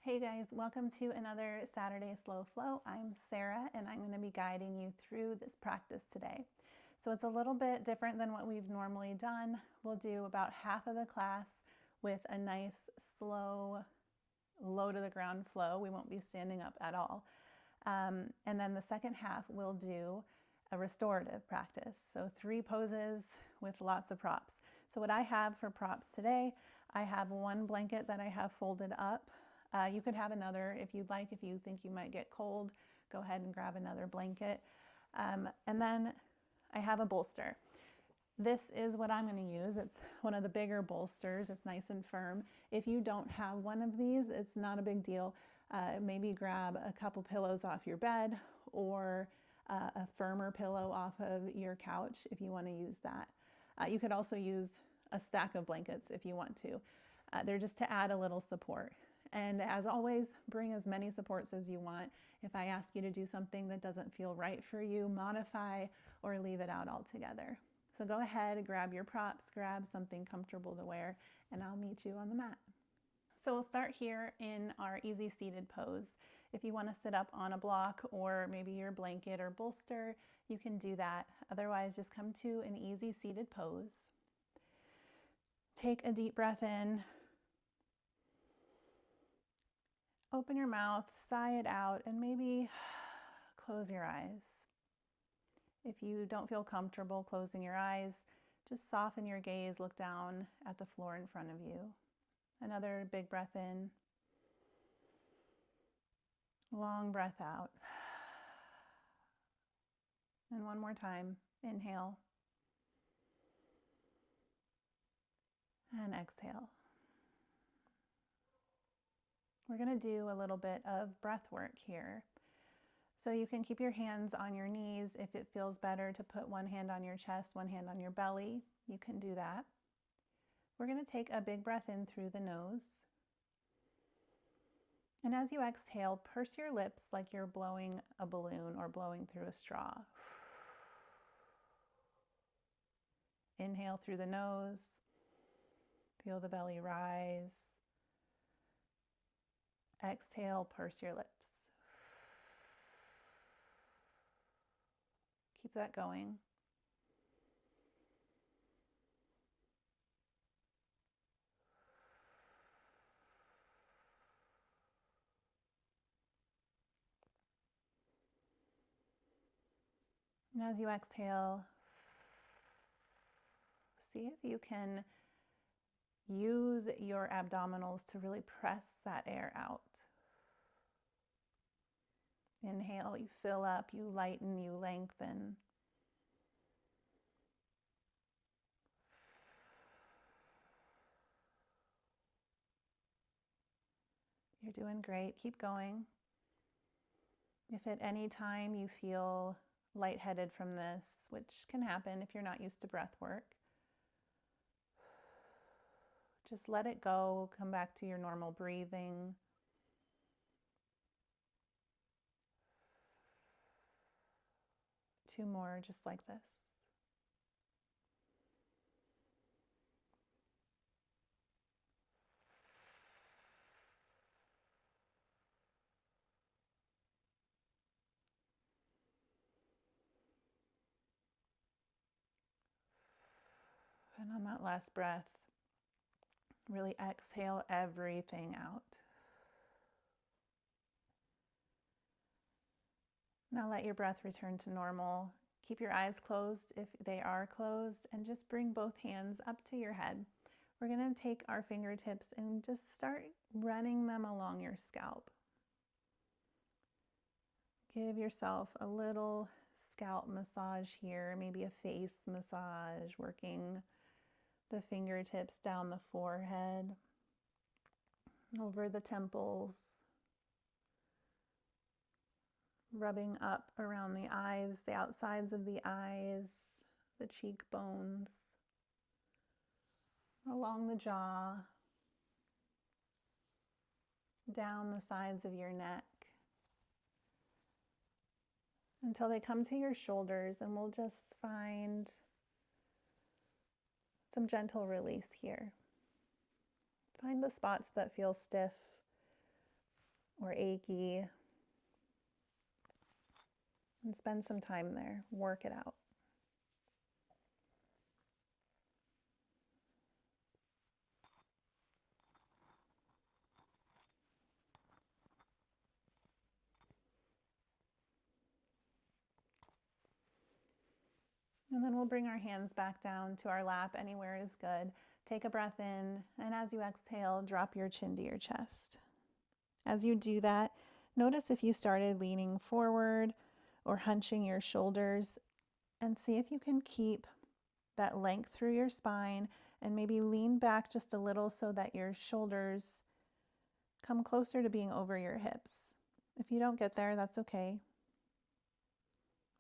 Hey guys, welcome to another Saturday Slow Flow. I'm Sarah and I'm going to be guiding you through this practice today. So it's a little bit different than what we've normally done. We'll do about half of the class with a nice slow, low to the ground flow. We won't be standing up at all. And then the second half we'll do a restorative practice. So 3 poses with lots of props. So what I have for props today, I have one blanket that I have folded up. You could have another if you'd like. If you think you might get cold, go ahead and grab another blanket. And then I have a bolster. This is what I'm going to use. It's one of the bigger bolsters. It's nice and firm. If you don't have one of these, it's not a big deal. Maybe grab a couple pillows off your bed or a firmer pillow off of your couch if you want to use that. You could also use a stack of blankets if you want to. They're just to add a little support. And as always, bring as many supports as you want. If I ask you to do something that doesn't feel right for you, modify or leave it out altogether. So go ahead, grab your props, grab something comfortable to wear, and I'll meet you on the mat. So we'll start here in our easy seated pose. If you want to sit up on a block or maybe your blanket or bolster, you can do that. Otherwise, just come to an easy seated pose. Take a deep breath in. Open your mouth, sigh it out, and maybe close your eyes. If you don't feel comfortable closing your eyes, just soften your gaze, look down at the floor in front of you. Another big breath in. Long breath out. And one more time. Inhale. And exhale. We're going to do a little bit of breath work here. So you can keep your hands on your knees. If it feels better to put one hand on your chest, one hand on your belly, you can do that. We're going to take a big breath in through the nose. And as you exhale, purse your lips like you're blowing a balloon or blowing through a straw. Inhale through the nose. Feel the belly rise. Exhale, purse your lips. Keep that going. And as you exhale, see if you can use your abdominals to really press that air out. Inhale, you fill up, you lighten, you lengthen. You're doing great. Keep going. If at any time you feel lightheaded from this, which can happen if you're not used to breath work, just let it go. Come back to your normal breathing. Two more just like this. And on that last breath, really exhale everything out. Now let your breath return to normal. Keep your eyes closed if they are closed, and just bring both hands up to your head. We're going to take our fingertips and just start running them along your scalp. Give yourself a little scalp massage here, maybe a face massage, working the fingertips down the forehead, over the temples, rubbing up around the eyes, the outsides of the eyes, the cheekbones, along the jaw, down the sides of your neck, until they come to your shoulders, and we'll just find some gentle release here. Find the spots that feel stiff or achy, and spend some time there. Work it out. And then we'll bring our hands back down to our lap. Anywhere is good. Take a breath in, and as you exhale, drop your chin to your chest. As you do that, notice if you started leaning forward or hunching your shoulders, and see if you can keep that length through your spine and maybe lean back just a little so that your shoulders come closer to being over your hips. If you don't get there, that's okay.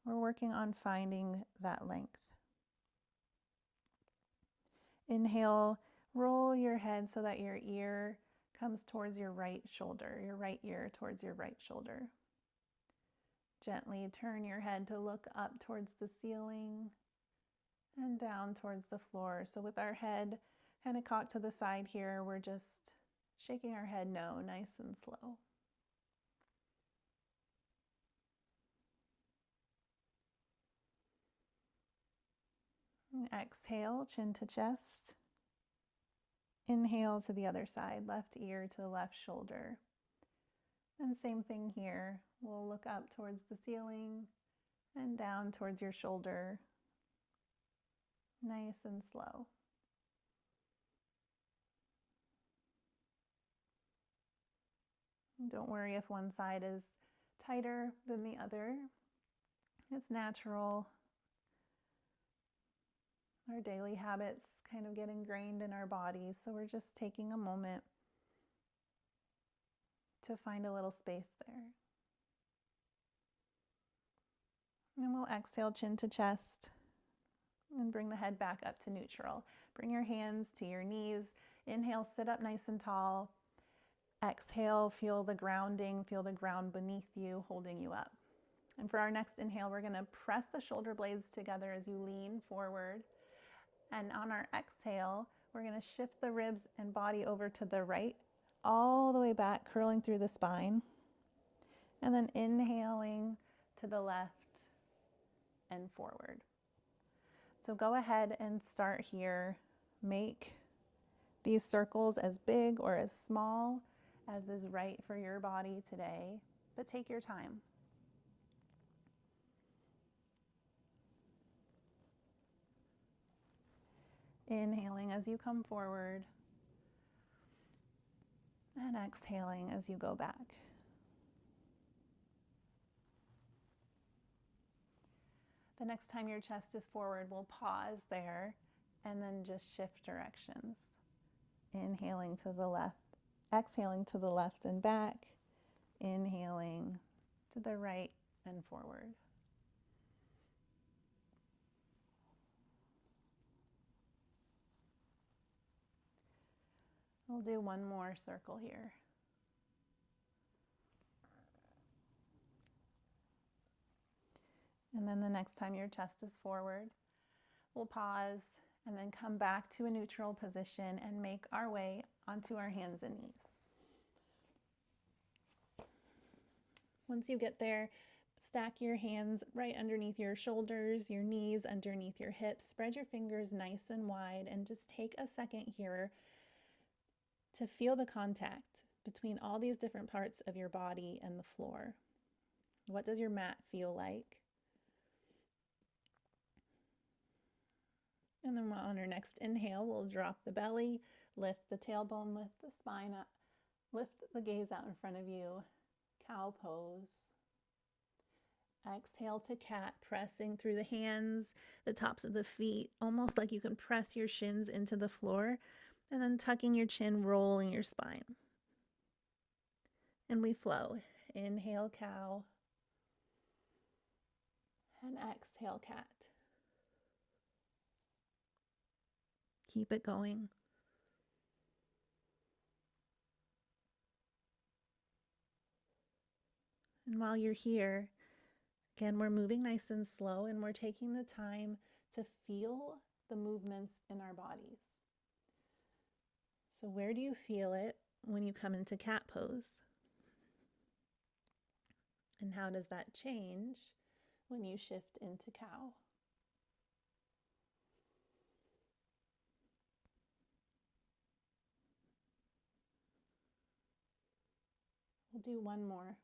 We're working on finding that length. Inhale, roll your head so that your ear comes towards your right shoulder, your right ear towards your right shoulder. Gently turn your head to look up towards the ceiling and down towards the floor. So with our head kind of cocked to the side here, we're just shaking our head no, nice and slow. And exhale, chin to chest. Inhale to the other side, left ear to left shoulder. And same thing here. We'll look up towards the ceiling and down towards your shoulder. Nice and slow. Don't worry if one side is tighter than the other. It's natural. Our daily habits kind of get ingrained in our bodies, so we're just taking a moment to find a little space there. And we'll exhale, chin to chest, and bring the head back up to neutral. Bring your hands to your knees. Inhale, sit up nice and tall. Exhale, feel the grounding, feel the ground beneath you, holding you up. And for our next inhale, we're going to press the shoulder blades together as you lean forward. And on our exhale, we're going to shift the ribs and body over to the right, all the way back, curling through the spine. And then inhaling to the left and forward. So go ahead and start here. Make these circles as big or as small as is right for your body today, but take your time. Inhaling as you come forward and exhaling as you go back. The next time your chest is forward, we'll pause there and then just shift directions. Inhaling to the left, exhaling to the left and back, inhaling to the right and forward. We'll do one more circle here. And then the next time your chest is forward, we'll pause and then come back to a neutral position and make our way onto our hands and knees. Once you get there, stack your hands right underneath your shoulders, your knees underneath your hips. Spread your fingers nice and wide and just take a second here to feel the contact between all these different parts of your body and the floor. What does your mat feel like? And then on our next inhale, we'll drop the belly, lift the tailbone, lift the spine up, lift the gaze out in front of you, cow pose. Exhale to cat, pressing through the hands, the tops of the feet, almost like you can press your shins into the floor, and then tucking your chin, rolling your spine. And we flow. Inhale, cow, and exhale, cat. Keep it going. And while you're here, again, we're moving nice and slow, and we're taking the time to feel the movements in our bodies. So where do you feel it when you come into cat pose? And how does that change when you shift into cow? We'll do one more.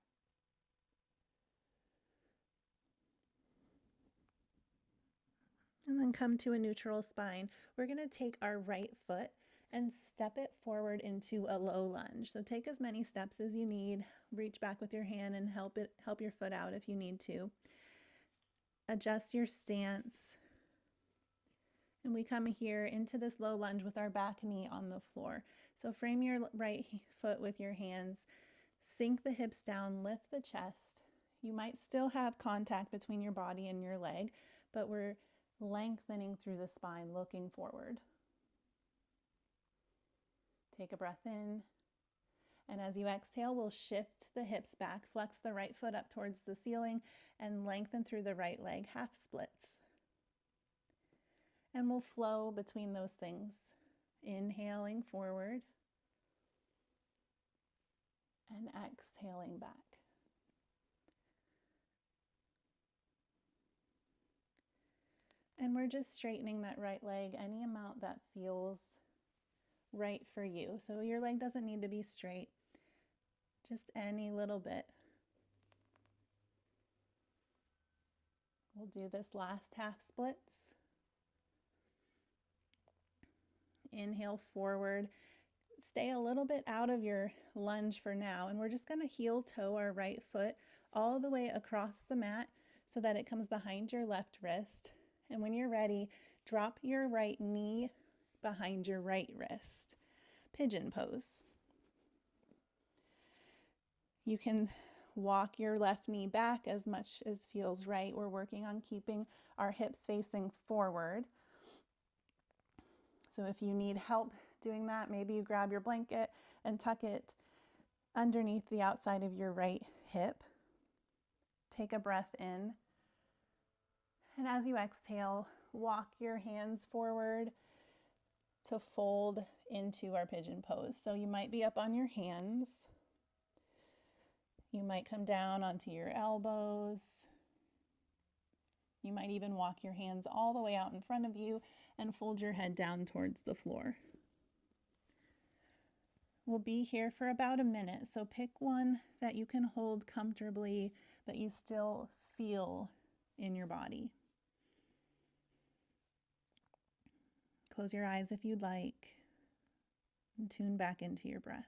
And then come to a neutral spine. We're going to take our right foot and step it forward into a low lunge. So take as many steps as you need. Reach back with your hand and help your foot out if you need to. Adjust your stance. And we come here into this low lunge with our back knee on the floor. So frame your right foot with your hands. Sink the hips down, lift the chest. You might still have contact between your body and your leg, but we're lengthening through the spine, looking forward. Take a breath in. And as you exhale, we'll shift the hips back, flex the right foot up towards the ceiling, and lengthen through the right leg, half splits. And we'll flow between those things, inhaling forward and exhaling back. And we're just straightening that right leg any amount that feels right for you. So your leg doesn't need to be straight, just any little bit. We'll do this last half splits. Inhale forward. Stay a little bit out of your lunge for now, and we're just going to heel toe our right foot all the way across the mat so that it comes behind your left wrist. And when you're ready, drop your right knee behind your right wrist. Pigeon pose. You can walk your left knee back as much as feels right. We're working on keeping our hips facing forward. So if you need help doing that, maybe you grab your blanket and tuck it underneath the outside of your right hip. Take a breath in. And as you exhale, walk your hands forward to fold into our pigeon pose. So you might be up on your hands. You might come down onto your elbows. You might even walk your hands all the way out in front of you and fold your head down towards the floor. We'll be here for about a minute, so pick one that you can hold comfortably, that you still feel in your body. Close your eyes if you'd like, and tune back into your breath.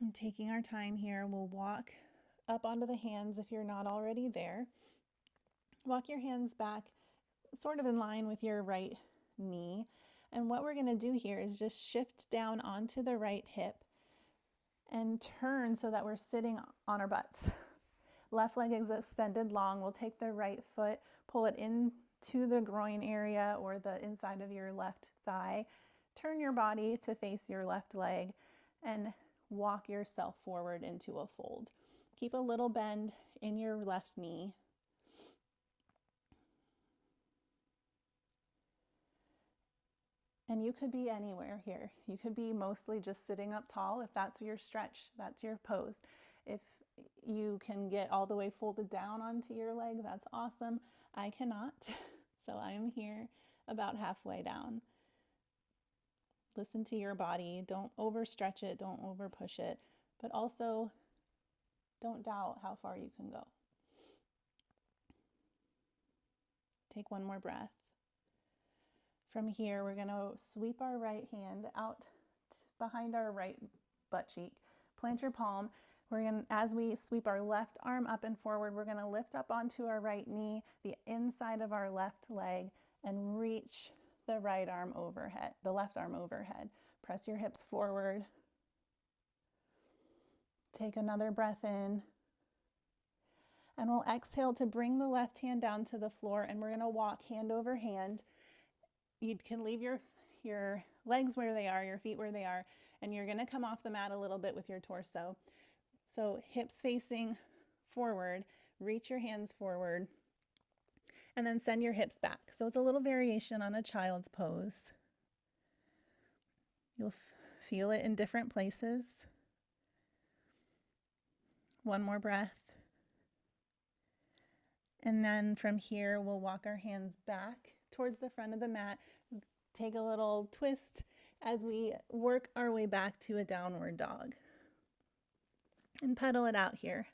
And taking our time here, we'll walk up onto the hands if you're not already there. Walk your hands back sort of in line with your right knee. And what we're going to do here is just shift down onto the right hip and turn so that we're sitting on our butts. Left leg is extended long. We'll take the right foot, pull it into the groin area or the inside of your left thigh. Turn your body to face your left leg and walk yourself forward into a fold. Keep a little bend in your left knee. And you could be anywhere here. You could be mostly just sitting up tall if that's your stretch, that's your pose. If you can get all the way folded down onto your leg, that's awesome. I cannot, so I am here about halfway down. Listen to your body. Don't overstretch it, don't overpush it, but also don't doubt how far you can go. Take one more breath. From here, we're going to sweep our right hand out behind our right butt cheek. Plant your palm. As we sweep our left arm up and forward, we're going to lift up onto our right knee, the inside of our left leg, and reach the right arm overhead, the left arm overhead. Press your hips forward. Take another breath in. And we'll exhale to bring the left hand down to the floor, and we're going to walk hand over hand. You can leave your legs where they are, your feet where they are, and you're going to come off the mat a little bit with your torso. So hips facing forward, reach your hands forward, and then send your hips back. So it's a little variation on a child's pose. You'll feel it in different places. One more breath. And then from here, we'll walk our hands back towards the front of the mat. Take a little twist as we work our way back to a downward dog. And pedal it out here.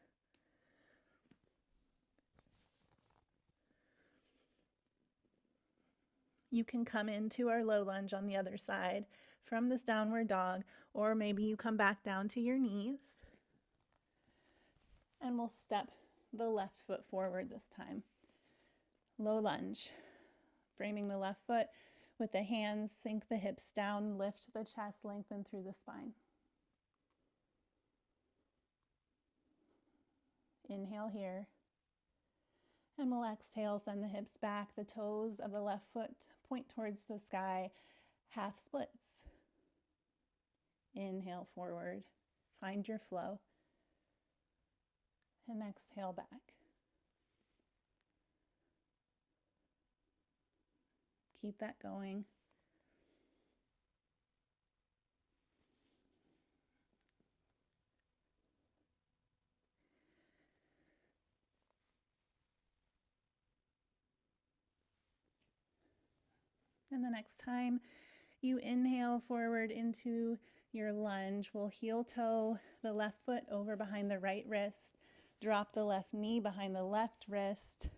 You can come into our low lunge on the other side from this downward dog, or maybe you come back down to your knees. And we'll step the left foot forward this time. Low lunge. Framing the left foot with the hands, sink the hips down, lift the chest, lengthen through the spine. Inhale here. And we'll exhale, send the hips back. The toes of the left foot point towards the sky, half splits. Inhale forward. Find your flow. And exhale back. Keep that going. And the next time you inhale forward into your lunge, we'll heel toe the left foot over behind the right wrist, drop the left knee behind the left wrist,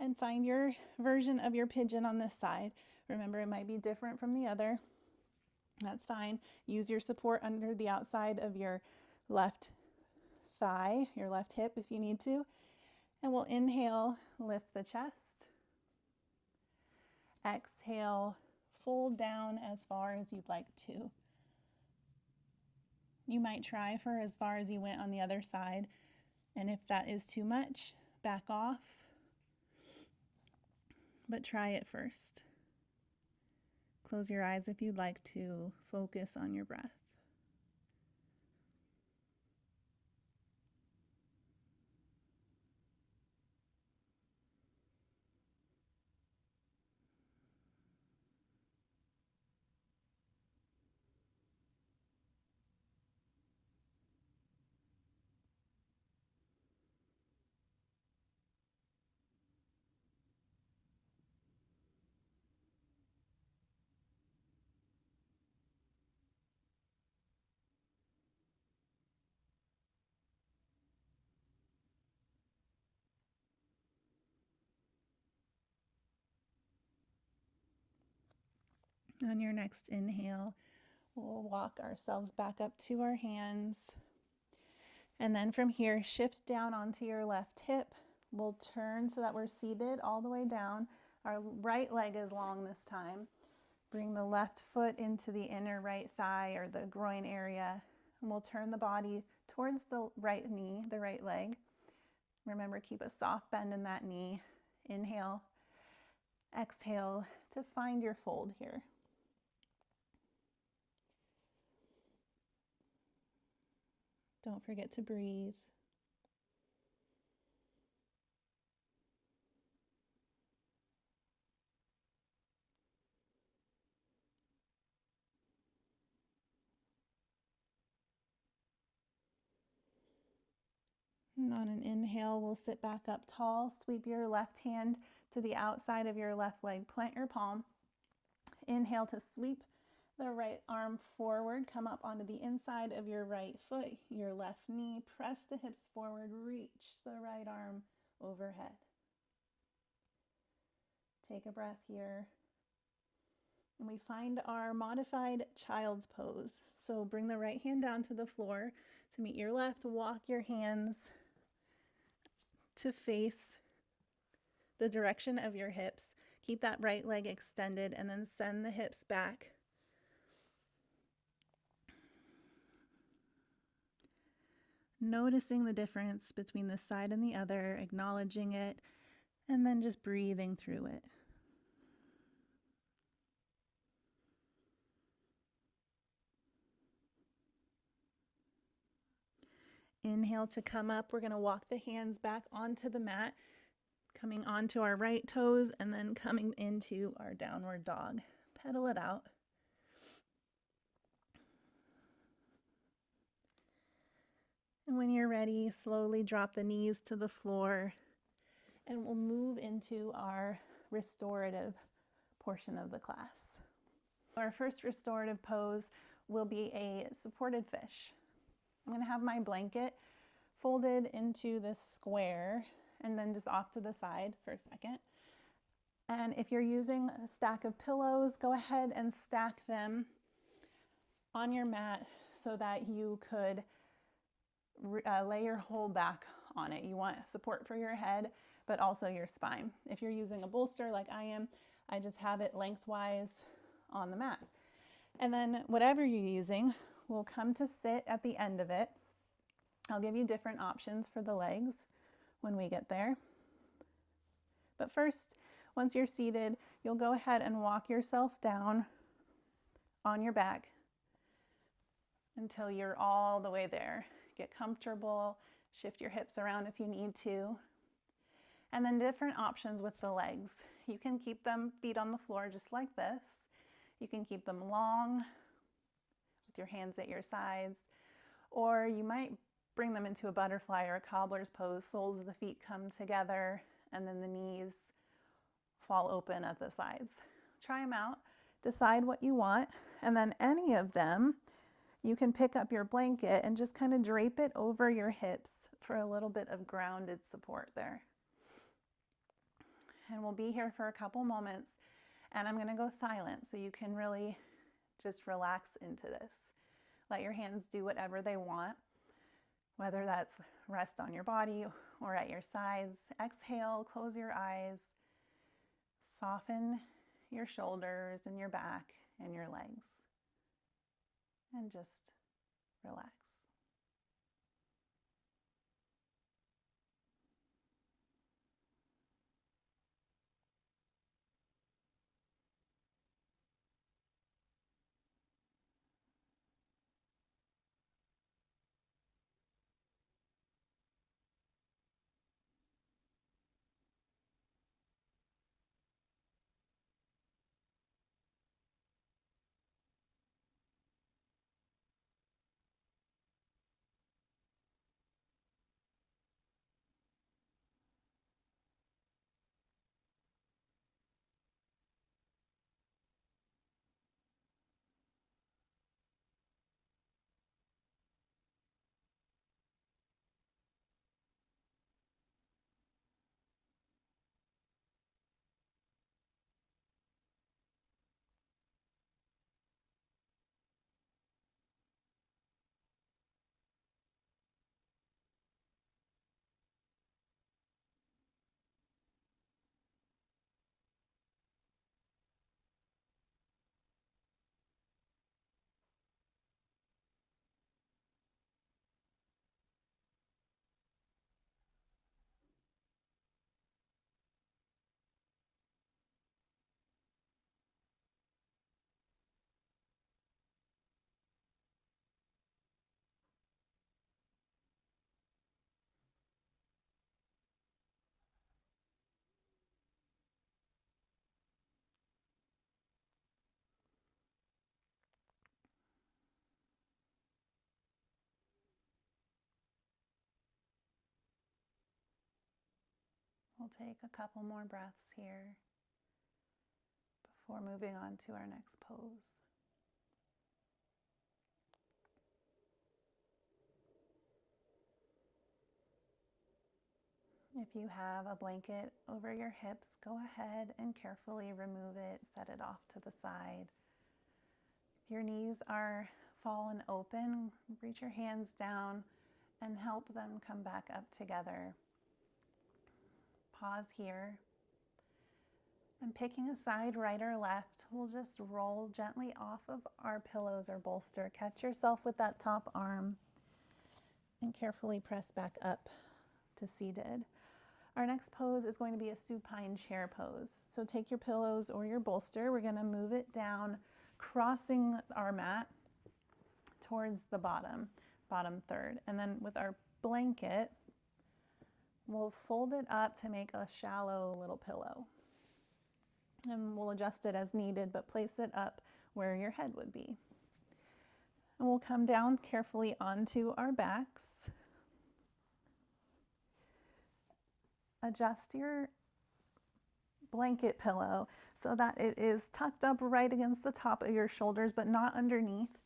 and find your version of your pigeon on this side. Remember, it might be different from the other. That's fine. Use your support under the outside of your left thigh, your left hip if you need to. And we'll inhale, lift the chest. Exhale, fold down as far as you'd like to. You might try for as far as you went on the other side. And if that is too much, back off. But try it first. Close your eyes if you'd like to. Focus on your breath. On your next inhale, we'll walk ourselves back up to our hands. And then from here, shift down onto your left hip. We'll turn so that we're seated all the way down. Our right leg is long this time. Bring the left foot into the inner right thigh or the groin area. And we'll turn the body towards the right knee, the right leg. Remember, keep a soft bend in that knee. Inhale, exhale to find your fold here. Don't forget to breathe. And on an inhale, we'll sit back up tall. Sweep your left hand to the outside of your left leg. Plant your palm. Inhale to sweep the right arm forward. Come up onto the inside of your right foot, your left knee. Press the hips forward. Reach the right arm overhead. Take a breath here. And we find our modified child's pose. So bring the right hand down to the floor to meet your left. Walk your hands to face the direction of your hips. Keep that right leg extended and then send the hips back. Noticing the difference between this side and the other, acknowledging it, and then just breathing through it. Inhale to come up. We're going to walk the hands back onto the mat, coming onto our right toes and then coming into our downward dog. Pedal it out. And when you're ready, slowly drop the knees to the floor and we'll move into our restorative portion of the class. Our first restorative pose will be a supported fish. I'm going to have my blanket folded into this square and then just off to the side for a second. And if you're using a stack of pillows, go ahead and stack them on your mat so that you could lay your whole back on it. You want support for your head, but also your spine. If you're using a bolster like I am, I just have it lengthwise on the mat. And then whatever you're using, we'll come to sit at the end of it. I'll give you different options for the legs when we get there. But first, once you're seated, you'll go ahead and walk yourself down on your back until you're all the way there. Get comfortable, shift your hips around if you need to. And then different options with the legs. You can keep them feet on the floor just like this. You can keep them long with your hands at your sides, or you might bring them into a butterfly or a cobbler's pose. Soles of the feet come together and then the knees fall open at the sides. Try them out, decide what you want, and then any of them, you can pick up your blanket and just kind of drape it over your hips for a little bit of grounded support there. And we'll be here for a couple moments, and I'm going to go silent so you can really just relax into this. Let your hands do whatever they want, whether that's rest on your body or at your sides. Exhale, close your eyes, soften your shoulders and your back and your legs, and just relax. We'll take a couple more breaths here before moving on to our next pose. If you have a blanket over your hips, go ahead and carefully remove it, set it off to the side. If your knees are fallen open, reach your hands down and help them come back up together. Pause here. And picking a side, right or left, we'll just roll gently off of our pillows or bolster. Catch yourself with that top arm. and carefully press back up to seated. Our next pose is going to be a supine chair pose. So take your pillows or your bolster. We're going to move it down, crossing our mat towards the bottom third. And then with our blanket, we'll fold it up to make a shallow little pillow. And we'll adjust it as needed, but place it up where your head would be. And we'll come down carefully onto our backs. Adjust your blanket pillow so that it is tucked up right against the top of your shoulders, but not underneath.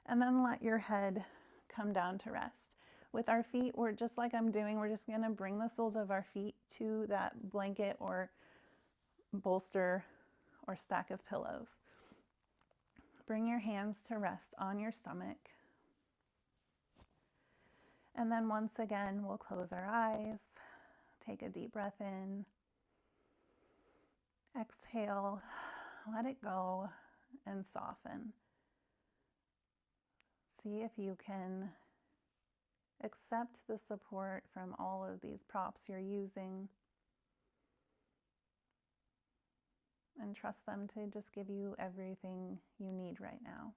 And then let your head come down to rest. With our feet, we're just like I'm doing, we're just gonna bring the soles of our feet to that blanket or bolster or stack of pillows. Bring your hands to rest on your stomach. And then once again, we'll close our eyes, take a deep breath in, exhale, let it go, and soften. See if you can accept the support from all of these props you're using and trust them to just give you everything you need right now.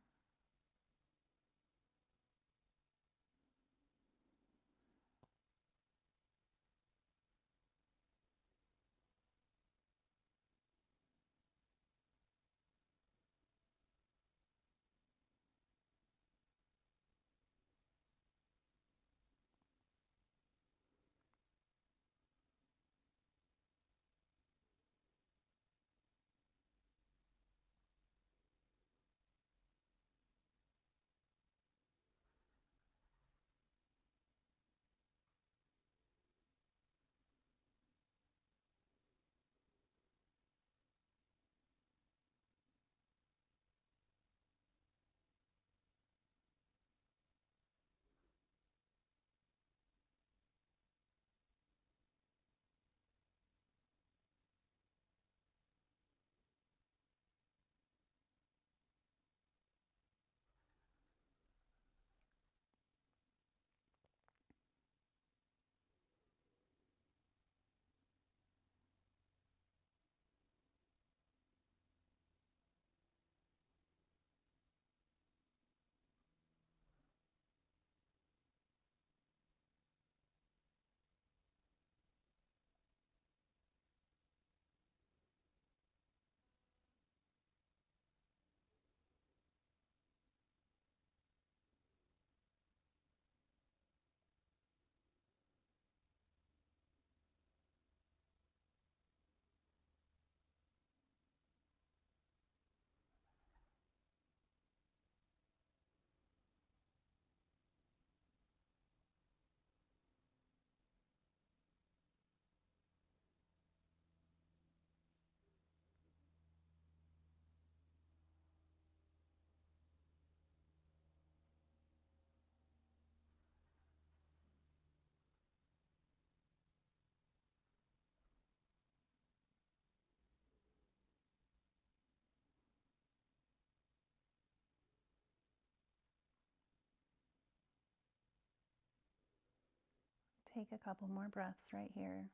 Take a couple more breaths right here.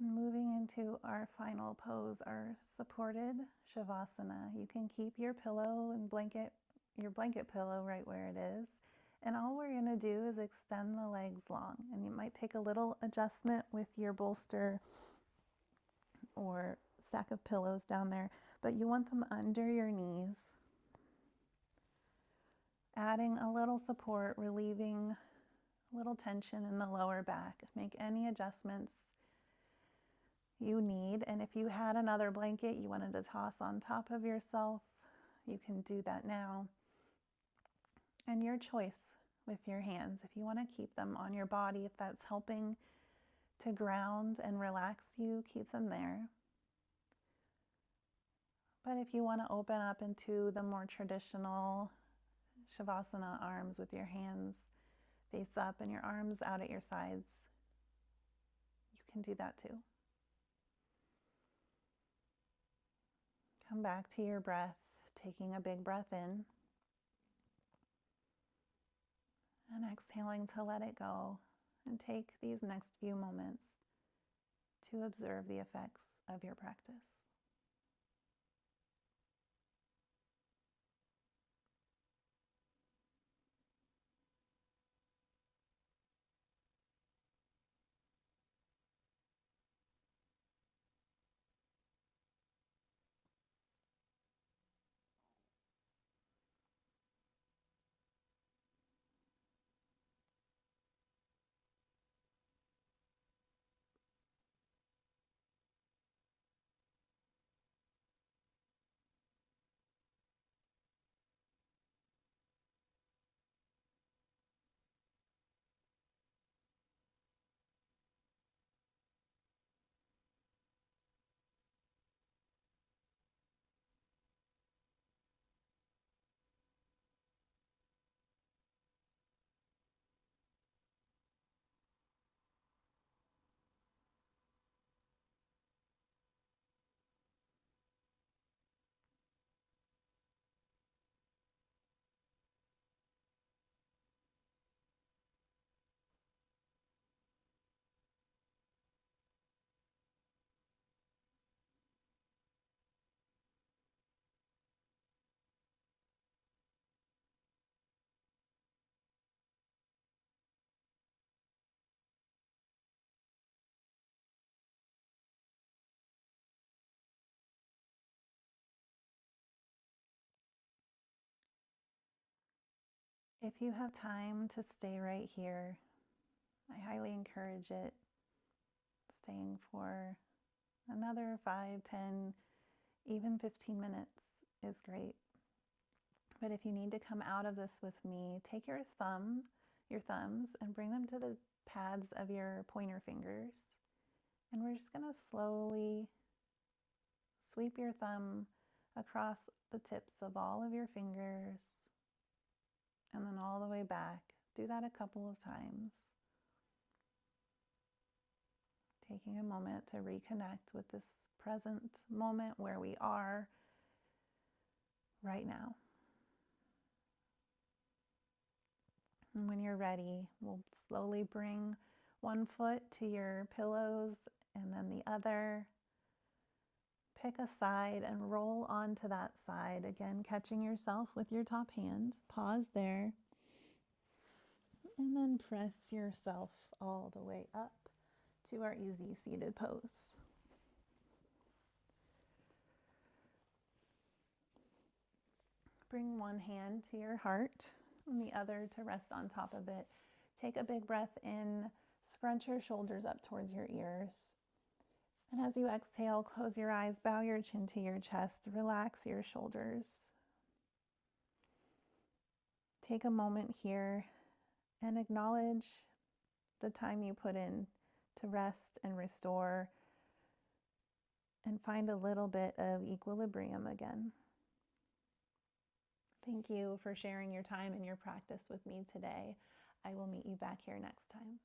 Moving into our final pose, our supported Shavasana. You can keep your pillow and your blanket pillow right where it is. And all we're going to do is extend the legs long. And you might take a little adjustment with your bolster or stack of pillows down there, but you want them under your knees. Adding a little support, relieving a little tension in the lower back. Make any adjustments you need. And if you had another blanket you wanted to toss on top of yourself, you can do that now. And your choice with your hands. If you want to keep them on your body, if that's helping to ground and relax you, keep them there. But if you want to open up into the more traditional Shavasana arms with your hands face up and your arms out at your sides, you can do that too. Come back to your breath, taking a big breath in and exhaling to let it go, and take these next few moments to observe the effects of your practice. If you have time to stay right here, I highly encourage it. Staying for another 5, 10, even 15 minutes is great. But if you need to come out of this with me, take your thumbs, and bring them to the pads of your pointer fingers. And we're just going to slowly sweep your thumb across the tips of all of your fingers and then all the way back. Do that a couple of times. Taking a moment to reconnect with this present moment where we are right now. And when you're ready, we'll slowly bring one foot to your pillows and then the other. Pick a side and roll onto that side. Again, catching yourself with your top hand. Pause there. And then press yourself all the way up to our easy seated pose. Bring one hand to your heart and the other to rest on top of it. Take a big breath in, scrunch your shoulders up towards your ears. And as you exhale, close your eyes, bow your chin to your chest, relax your shoulders. Take a moment here and acknowledge the time you put in to rest and restore and find a little bit of equilibrium again. Thank you for sharing your time and your practice with me today. I will meet you back here next time.